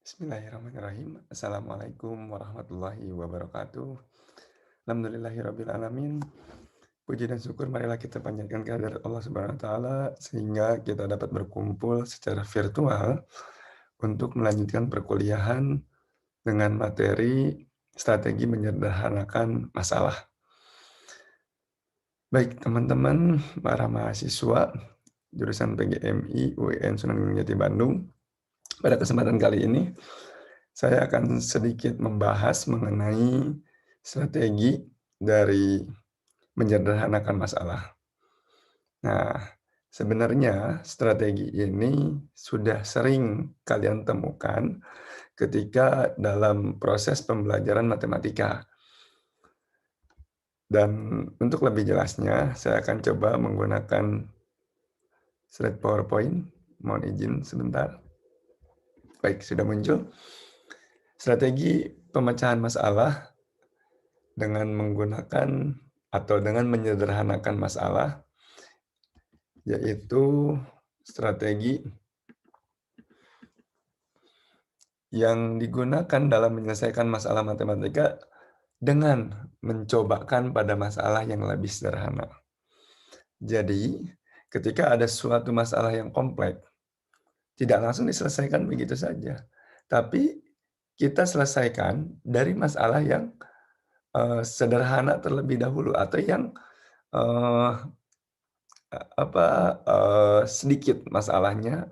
Bismillahirrahmanirrahim. Assalamualaikum warahmatullahi wabarakatuh. Alhamdulillahirabbil alamin. Puji dan syukur marilah kita panjatkan kehadirat Allah Subhanahu wa taala sehingga kita dapat berkumpul secara virtual untuk melanjutkan perkuliahan dengan materi strategi menyederhanakan masalah. Baik, teman-teman para mahasiswa jurusan PGMI UIN Sunan Gunung Jati Bandung, pada kesempatan kali ini saya akan sedikit membahas mengenai strategi dari menyederhanakan masalah. Nah, sebenarnya strategi ini sudah sering kalian temukan ketika dalam proses pembelajaran matematika. Dan untuk lebih jelasnya, saya akan coba menggunakan slide PowerPoint. Mohon izin sebentar. Baik, sudah muncul. Strategi pemecahan masalah dengan menggunakan atau dengan menyederhanakan masalah, yaitu strategi yang digunakan dalam menyelesaikan masalah matematika dengan mencobakan pada masalah yang lebih sederhana. Jadi, ketika ada suatu masalah yang kompleks, tidak langsung diselesaikan begitu saja, tapi kita selesaikan dari masalah yang sederhana terlebih dahulu atau yang eee, sedikit masalahnya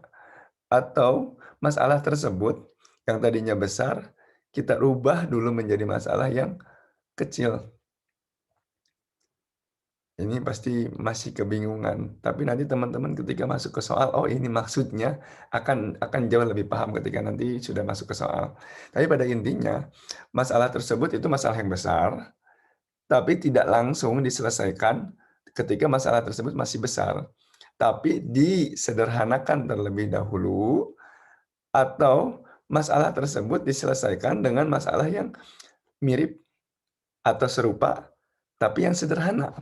atau masalah tersebut yang tadinya besar, kita rubah dulu menjadi masalah yang kecil. Ini pasti masih kebingungan, tapi nanti teman-teman ketika masuk ke soal, oh ini maksudnya, akan jauh lebih paham ketika nanti sudah masuk ke soal. Tapi pada intinya, masalah tersebut itu masalah yang besar, tapi tidak langsung diselesaikan ketika masalah tersebut masih besar. Tapi disederhanakan terlebih dahulu, atau masalah tersebut diselesaikan dengan masalah yang mirip atau serupa, tapi yang sederhana.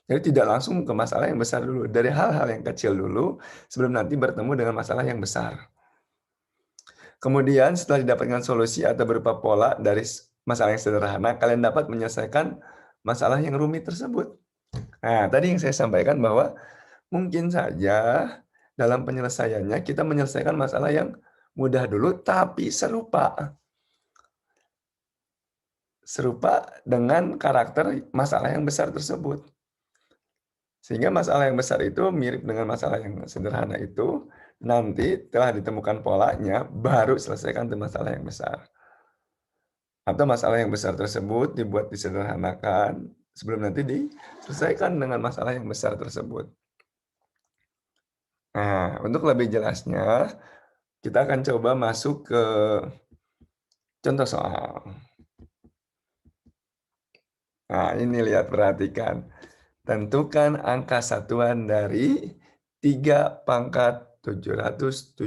Jadi tidak langsung ke masalah yang besar dulu, dari hal-hal yang kecil dulu, sebelum nanti bertemu dengan masalah yang besar. Kemudian setelah didapatkan solusi atau berupa pola dari masalah yang sederhana, kalian dapat menyelesaikan masalah yang rumit tersebut. Nah, tadi yang saya sampaikan bahwa mungkin saja dalam penyelesaiannya kita menyelesaikan masalah yang mudah dulu, tapi serupa. Serupa dengan karakter masalah yang besar tersebut. Sehingga masalah yang besar itu mirip dengan masalah yang sederhana itu, nanti telah ditemukan polanya, baru selesaikan tuh masalah yang besar. Atau masalah yang besar tersebut dibuat disederhanakan, sebelum nanti diselesaikan dengan masalah yang besar tersebut. Nah, untuk lebih jelasnya, kita akan coba masuk ke contoh soal. Nah, ini lihat, perhatikan. Tentukan angka satuan dari 3 × 777.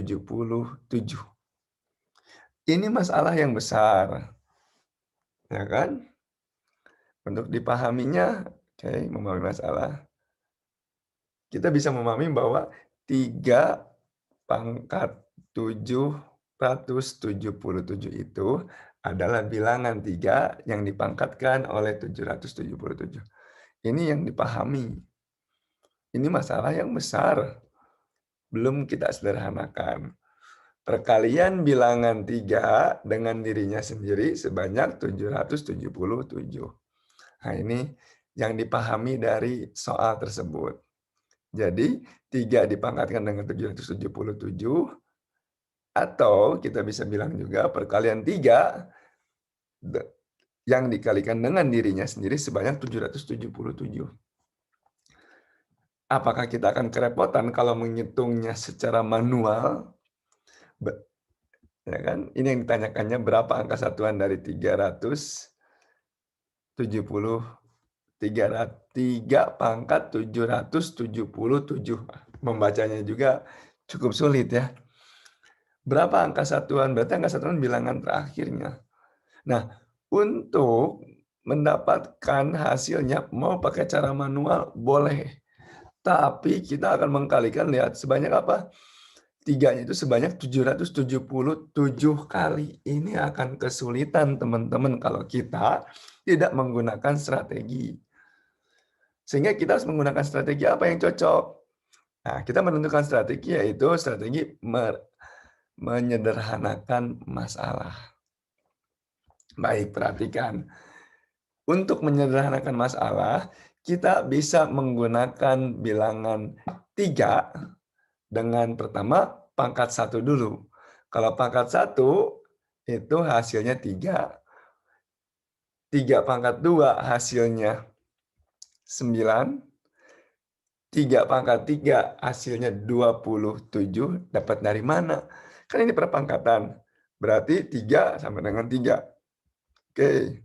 Ini masalah yang besar, ya kan? Untuk dipahaminya, oke, memahami masalah, kita bisa memahami bahwa 3 × 777 itu adalah bilangan 3 yang dipangkatkan oleh 777. Ini yang dipahami. Ini masalah yang besar, belum kita sederhanakan. Perkalian bilangan 3 dengan dirinya sendiri sebanyak 777. Nah, ini yang dipahami dari soal tersebut. Jadi, 3 dipangkatkan dengan 777, atau kita bisa bilang juga perkalian 3 yang dikalikan dengan dirinya sendiri sebanyak 777. Apakah kita akan kerepotan kalau menghitungnya secara manual? Ya kan? Ini yang ditanyakannya, berapa angka satuan dari 3 pangkat 777. Membacanya juga cukup sulit ya. Berapa angka satuan? Berarti angka satuan bilangan terakhirnya. Nah, untuk mendapatkan hasilnya mau pakai cara manual boleh. Tapi kita akan mengkalikan, lihat sebanyak apa? 3-nya itu sebanyak 777 kali. Ini akan kesulitan teman-teman kalau kita tidak menggunakan strategi. Sehingga kita harus menggunakan strategi apa yang cocok. Nah, kita menentukan strategi yaitu strategi menyederhanakan masalah. Baik, perhatikan. Untuk menyederhanakan masalah, kita bisa menggunakan bilangan 3 dengan pertama pangkat 1 dulu. Kalau pangkat 1 itu hasilnya 3. 3 pangkat 2 hasilnya 9. 3 pangkat 3 hasilnya 27. Dapat dari mana? Kan ini perpangkatan. Berarti 3 sama dengan 3. Oke.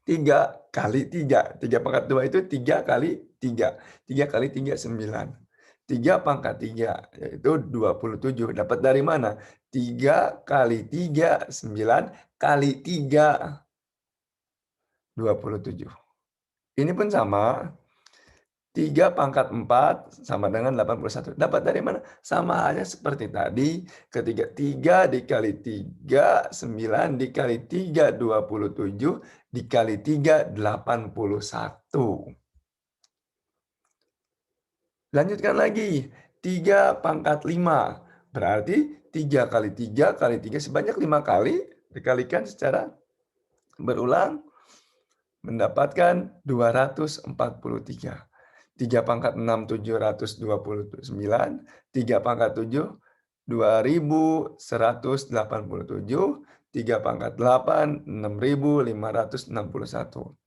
3 kali 3. 3 pangkat 2 itu 3 kali 3. 3 kali 3, 9. 3 pangkat 3, yaitu 27. Dapat dari mana? 3 kali 3, 9 kali 3, 27. Ini pun sama. 3 pangkat 4 sama dengan 81. Dapat dari mana? Sama halnya seperti tadi, ketika 3 dikali 3, 9 dikali 3, 27, dikali 3, 81. Lanjutkan lagi, 3 pangkat 5. Berarti 3 kali 3 kali 3 sebanyak 5 kali, dikalikan secara berulang, mendapatkan 243. 3 pangkat 6, 729. 3 pangkat 7, 2187. 3 pangkat 8, 6561.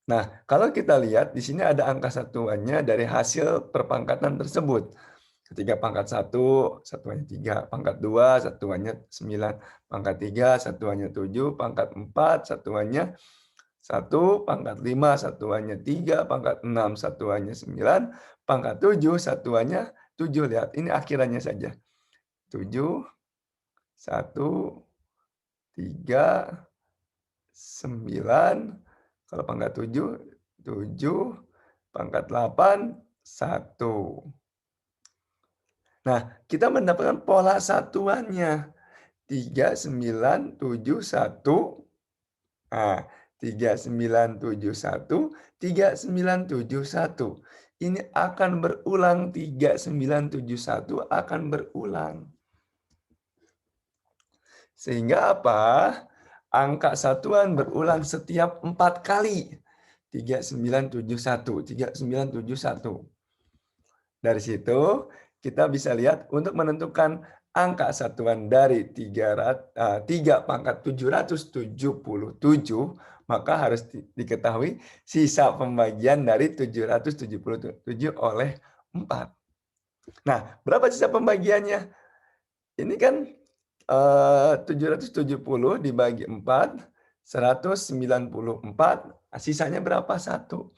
Nah, kalau kita lihat di sini ada angka satuannya dari hasil perpangkatan tersebut. Ketika pangkat 1, satuannya 3, pangkat 2, satuannya 9, pangkat 3, satuannya 7, pangkat 4, satuannya 1, pangkat 5, satuannya 3, pangkat 6, satuannya 9, pangkat 7, satuannya 7. Lihat, ini akhirannya saja. 7, 1, 3, 9, kalau pangkat 7, 7, pangkat 8, 1. Nah, kita mendapatkan pola satuannya. 3, 9, 7, 1. Nah, 3, 9, 7, 1, 3, 9, 7, 1. Ini akan berulang, 3, 9, 7, 1 akan berulang. Sehingga apa? Angka satuan berulang setiap 4 kali. 3, 9, 7, 1. 3, 9, 7, 1. Dari situ kita bisa lihat untuk menentukan angka satuan dari 3 pangkat 777, maka harus diketahui sisa pembagian dari 777 oleh 4. Nah, berapa sisa pembagiannya? Ini kan 770 dibagi 4, 194, sisanya berapa? 1.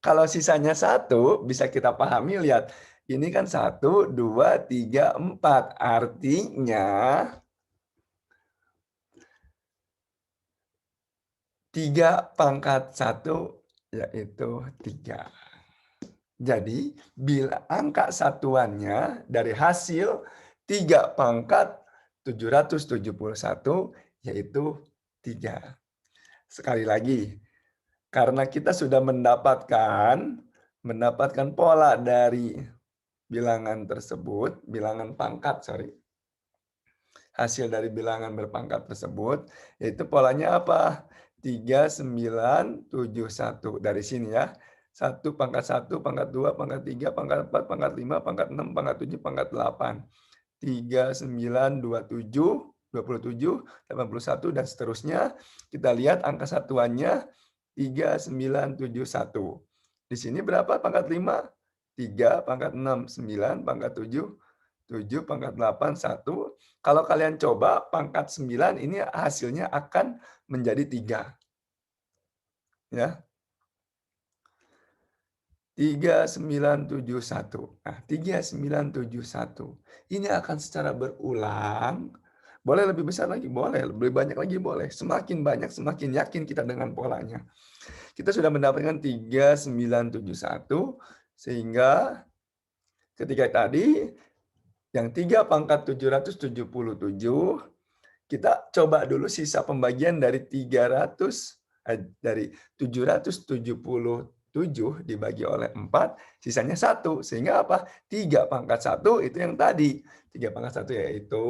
Kalau sisanya 1, bisa kita pahami, lihat. Ini kan 1, 2, 3, 4. Artinya 3 pangkat 1 yaitu 3. Jadi, bila angka satuannya dari hasil 3 pangkat 771 yaitu 3. Sekali lagi, karena kita sudah mendapatkan pola dari bilangan tersebut, bilangan pangkat, hasil dari bilangan berpangkat tersebut, yaitu polanya apa? 3, 9, 7, 1. Dari sini ya. 1 pangkat 1, pangkat 2, pangkat 3, pangkat 4, pangkat 5, pangkat 6, pangkat 7, pangkat 8. 3, 9, 27, 27, 81, dan seterusnya. Kita lihat angka satuannya 3, 9, 7, 1. Di sini berapa pangkat 5? 3, pangkat 6, 9, pangkat 7, 7, pangkat 8, 1. Kalau kalian coba pangkat 9 ini hasilnya akan menjadi 3. Ya. 3, 9, 7, 1. Nah, 3, 9, 7, 1. Ini akan secara berulang. Boleh lebih besar lagi? Boleh. Lebih banyak lagi? Boleh. Semakin banyak, semakin yakin kita dengan polanya. Kita sudah mendapatkan 3, 9, 7, 1. Sehingga ketika tadi Yang 3 pangkat 777, kita coba dulu sisa pembagian dari 300, dari 777 dibagi oleh 4, sisanya 1. Sehingga apa? 3 pangkat 1 itu yang tadi. 3 pangkat 1 yaitu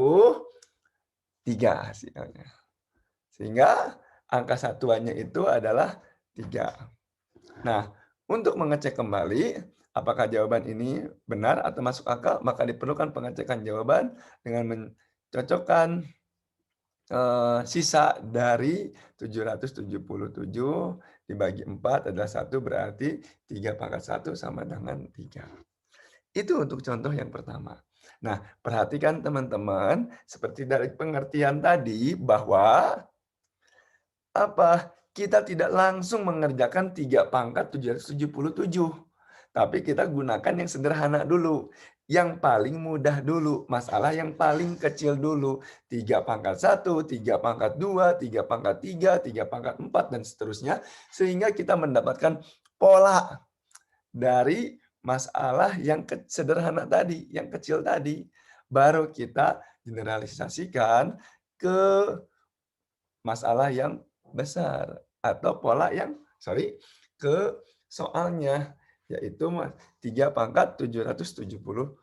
3 hasilnya. Sehingga angka satuannya itu adalah 3. Nah, untuk mengecek kembali apakah jawaban ini benar atau masuk akal, maka diperlukan pengecekan jawaban dengan mencocokkan sisa dari 777 dibagi 4 adalah 1, berarti 3 pangkat 1 sama dengan 3. Itu untuk contoh yang pertama. Nah, perhatikan teman-teman, seperti dari pengertian tadi bahwa apa, kita tidak langsung mengerjakan 3 pangkat 777. Tapi kita gunakan yang sederhana dulu. Yang paling mudah dulu, masalah yang paling kecil dulu. 3 pangkat 1, 3 pangkat 2, 3 pangkat 3, 3 pangkat 4, dan seterusnya. Sehingga kita mendapatkan pola dari masalah yang sederhana tadi, yang kecil tadi. Baru kita generalisasikan ke masalah yang besar atau pola yang ke soalnya, yaitu 3 pangkat 777.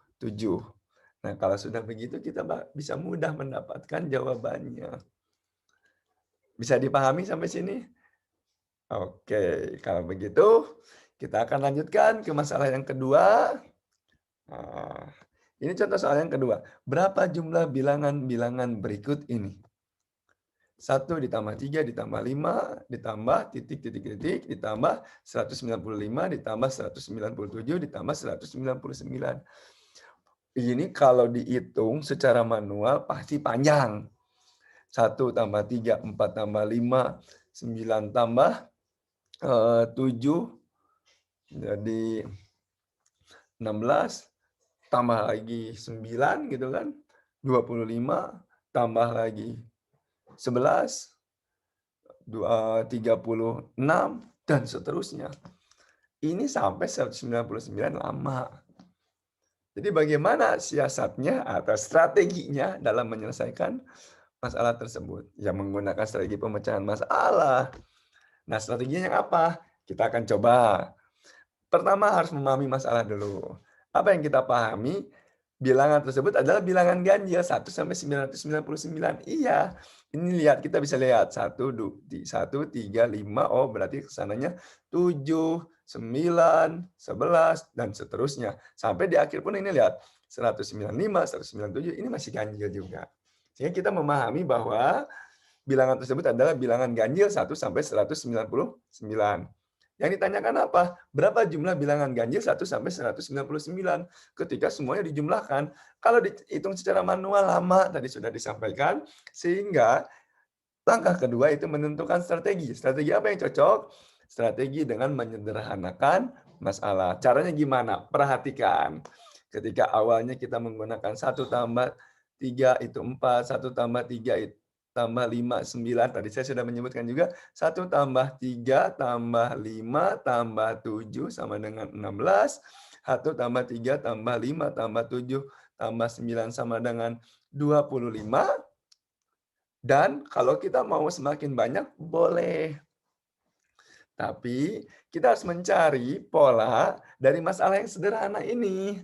Nah, kalau sudah begitu kita bisa mudah mendapatkan jawabannya. Bisa dipahami sampai sini? Oke, kalau begitu kita akan lanjutkan ke masalah yang kedua. Nah, ini contoh soal yang kedua. Berapa jumlah bilangan-bilangan berikut ini? 1 ditambah 3 ditambah 5 ditambah titik, titik, titik, ditambah 195 ditambah 197 ditambah 199. Ini kalau dihitung secara manual pasti panjang. 1 tambah 3, 4 tambah 5, 9 tambah 7, jadi 16, tambah lagi 9 gitu kan, 25, tambah lagi 11, 36, dan seterusnya. Ini sampai 199 lama. Jadi bagaimana siasatnya atau strateginya dalam menyelesaikan masalah tersebut? Ya menggunakan strategi pemecahan masalah. Nah, strateginya yang apa? Kita akan coba. Pertama harus memahami masalah dulu. Apa yang kita pahami? Bilangan tersebut adalah bilangan ganjil 1 sampai 999. Iya, ini lihat, kita bisa lihat 1, 3, 5. Oh, berarti kesananya 7, 9, 11, dan seterusnya. Sampai di akhir pun ini lihat 195, 197, ini masih ganjil juga. Sehingga kita memahami bahwa bilangan tersebut adalah bilangan ganjil 1 sampai 199. Yang ditanyakan apa? Berapa jumlah bilangan ganjil 1 sampai 199? Ketika semuanya dijumlahkan. Kalau dihitung secara manual lama, tadi sudah disampaikan, sehingga langkah kedua itu menentukan strategi. Strategi apa yang cocok? Strategi dengan menyederhanakan masalah. Caranya gimana? Perhatikan. Ketika awalnya kita menggunakan 1 tambah 3 itu 4, 1 tambah 3 tambah 5, 9. Tadi saya sudah menyebutkan juga 1 tambah 3 tambah 5 tambah 7 sama dengan 16. 1 tambah 3 tambah 5 tambah 7 tambah 9 sama dengan 25. Dan kalau kita mau semakin banyak, boleh. Tapi kita harus mencari pola dari masalah yang sederhana ini.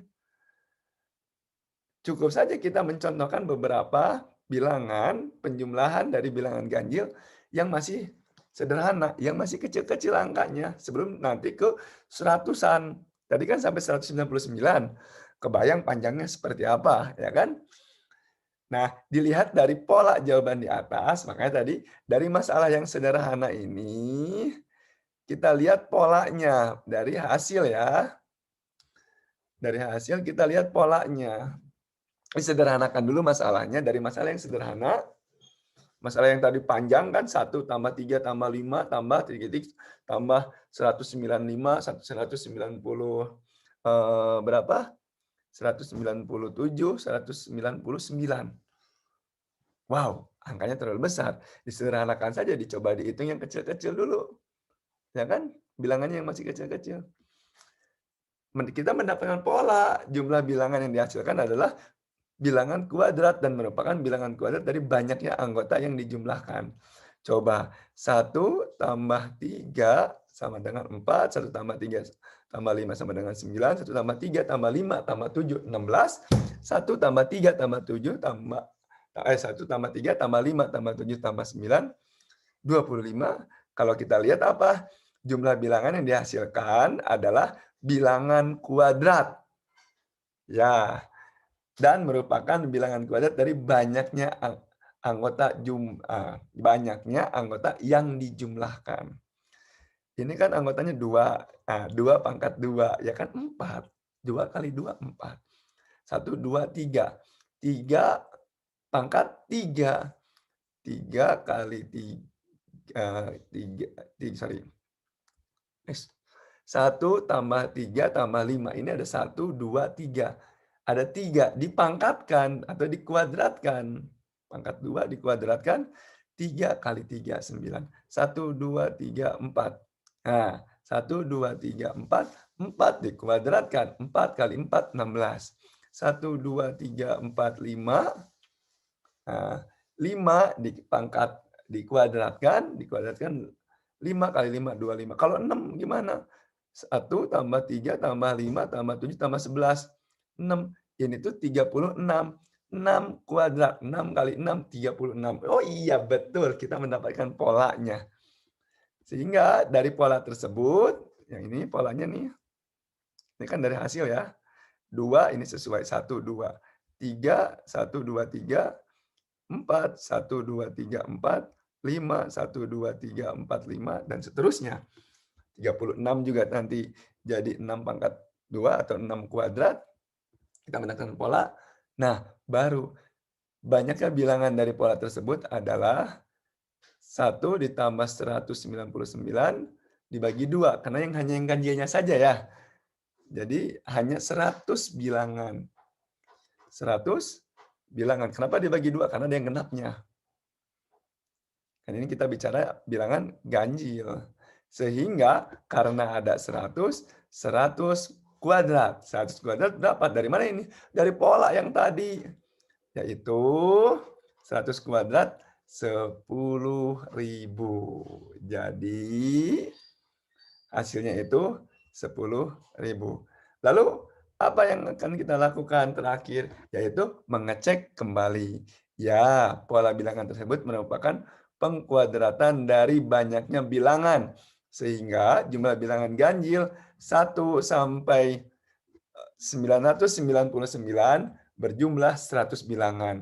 Cukup saja kita mencontohkan beberapa bilangan, penjumlahan dari bilangan ganjil yang masih sederhana, yang masih kecil-kecil angkanya, sebelum nanti ke seratusan. Tadi kan sampai 199. Kebayang panjangnya seperti apa, ya kan? Nah, dilihat dari pola jawaban di atas, makanya tadi dari masalah yang sederhana ini, kita lihat polanya dari hasil ya. Dari hasil kita lihat polanya. Disederhanakan dulu masalahnya dari masalah yang sederhana. Masalah yang tadi panjang kan 1 tambah 3 tambah 5 tambah titik-titik tambah 195, 190 berapa? 197, 199. Wow, angkanya terlalu besar. Disederhanakan saja, dicoba dihitung yang kecil-kecil dulu. Ya kan? Bilangannya yang masih kecil-kecil. Kita mendapatkan pola. Jumlah bilangan yang dihasilkan adalah bilangan kuadrat dan merupakan bilangan kuadrat dari banyaknya anggota yang dijumlahkan. Coba, 1 tambah 3 sama dengan 4, 1 tambah 3 tambah 5 sama dengan 9, 1 tambah 3 tambah 5 tambah 7, 16, 1 tambah 3 tambah 7 tambah 1 tambah 3 tambah 5 tambah 7 tambah 9, 25. Kalau kita lihat apa? Jumlah bilangan yang dihasilkan adalah bilangan kuadrat. Ya, dan merupakan bilangan kuadrat dari banyaknya anggota yang dijumlahkan. Ini kan anggotanya 2. Nah, 2 pangkat 2, ya kan 4. 2 kali 2, 4. 1, 2, 3. 3 pangkat 3. 3 kali 3, 1 tambah 3 tambah 5. Ini ada 1, 2, 3. Ada 3 dipangkatkan atau dikuadratkan. Pangkat 2 dikuadratkan, 3 kali 3, 9. 1, 2, 3, 4. Nah, 1, 2, 3, 4. 4 dikuadratkan. 4 kali 4, 16. 1, 2, 3, 4, 5. Nah, 5 dikuadratkan 5 kali 5, 25. Kalau 6 gimana? 1 tambah 3 tambah 5 tambah 7 tambah 11. 6. Ini tuh 36. 6 kuadrat. 6 kali 6, 36. Oh iya, betul. Kita mendapatkan polanya. Sehingga dari pola tersebut, yang ini polanya nih. Ini kan dari hasil ya. 2 ini sesuai. 1, 2. 3, 1, 2, 3. 4, 1, 2, 3, 4. 5, 1, 2, 3, 4, 5. Dan seterusnya. 36 juga nanti jadi 6 pangkat 2 atau 6 kuadrat. Kita mendapatkan pola. Nah, baru banyaknya bilangan dari pola tersebut adalah 1 ditambah 199 dibagi 2. Karena hanya yang ganjilnya saja ya. Jadi hanya 100 bilangan. 100 bilangan. Kenapa dibagi 2? Karena ada yang genapnya. Kan ini kita bicara bilangan ganjil. Sehingga karena ada 100, 100 kuadrat. 100 kuadrat dapat dari mana ini? Dari pola yang tadi. Yaitu 100 kuadrat 10.000. Jadi hasilnya itu 10.000. Lalu apa yang akan kita lakukan terakhir? Yaitu mengecek kembali. Ya, pola bilangan tersebut merupakan pengkuadratan dari banyaknya bilangan. Sehingga jumlah bilangan ganjil 1 sampai 999 berjumlah 100 bilangan.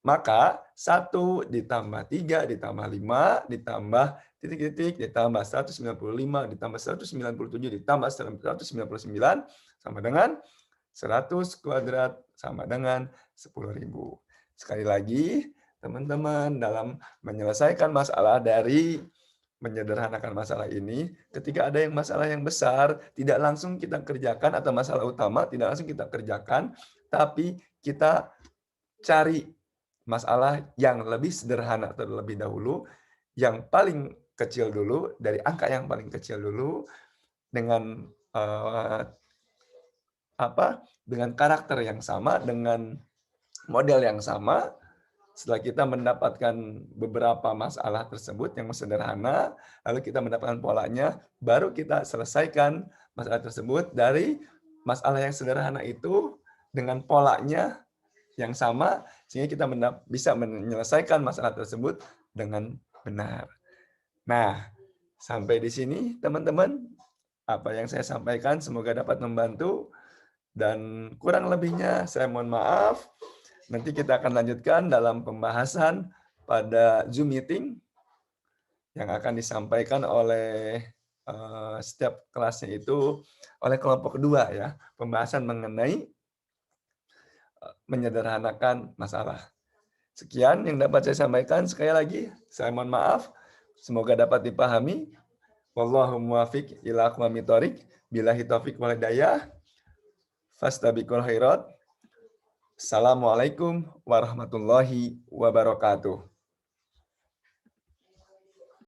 Maka 1 ditambah 3 ditambah 5 ditambah titik-titik ditambah 195 ditambah 197 ditambah 199 sama dengan 100 kuadrat sama dengan 10.000. Sekali lagi, teman-teman, dalam menyelesaikan masalah dari menyederhanakan masalah ini, ketika ada masalah yang besar, tidak langsung kita kerjakan, atau masalah utama tidak langsung kita kerjakan, tapi kita cari masalah yang lebih sederhana terlebih dahulu, yang paling kecil dulu, dari angka yang paling kecil dulu, dengan dengan karakter yang sama, dengan model yang sama. Setelah kita mendapatkan beberapa masalah tersebut yang sederhana, lalu kita mendapatkan polanya, baru kita selesaikan masalah tersebut dari masalah yang sederhana itu dengan polanya yang sama, sehingga kita bisa menyelesaikan masalah tersebut dengan benar. Nah, sampai di sini teman-teman, apa yang saya sampaikan semoga dapat membantu, dan kurang lebihnya saya mohon maaf. Nanti kita akan lanjutkan dalam pembahasan pada Zoom meeting yang akan disampaikan oleh setiap kelasnya itu oleh kelompok kedua ya, pembahasan mengenai menyederhanakan masalah. Sekian yang dapat saya sampaikan. Sekali lagi, saya mohon maaf. Semoga dapat dipahami. Wallahu muwaffiq ila aqwamit thoriq. Billahi taufiq wal hidayah. Fastabiqul khairat. Assalamualaikum warahmatullahi wabarakatuh.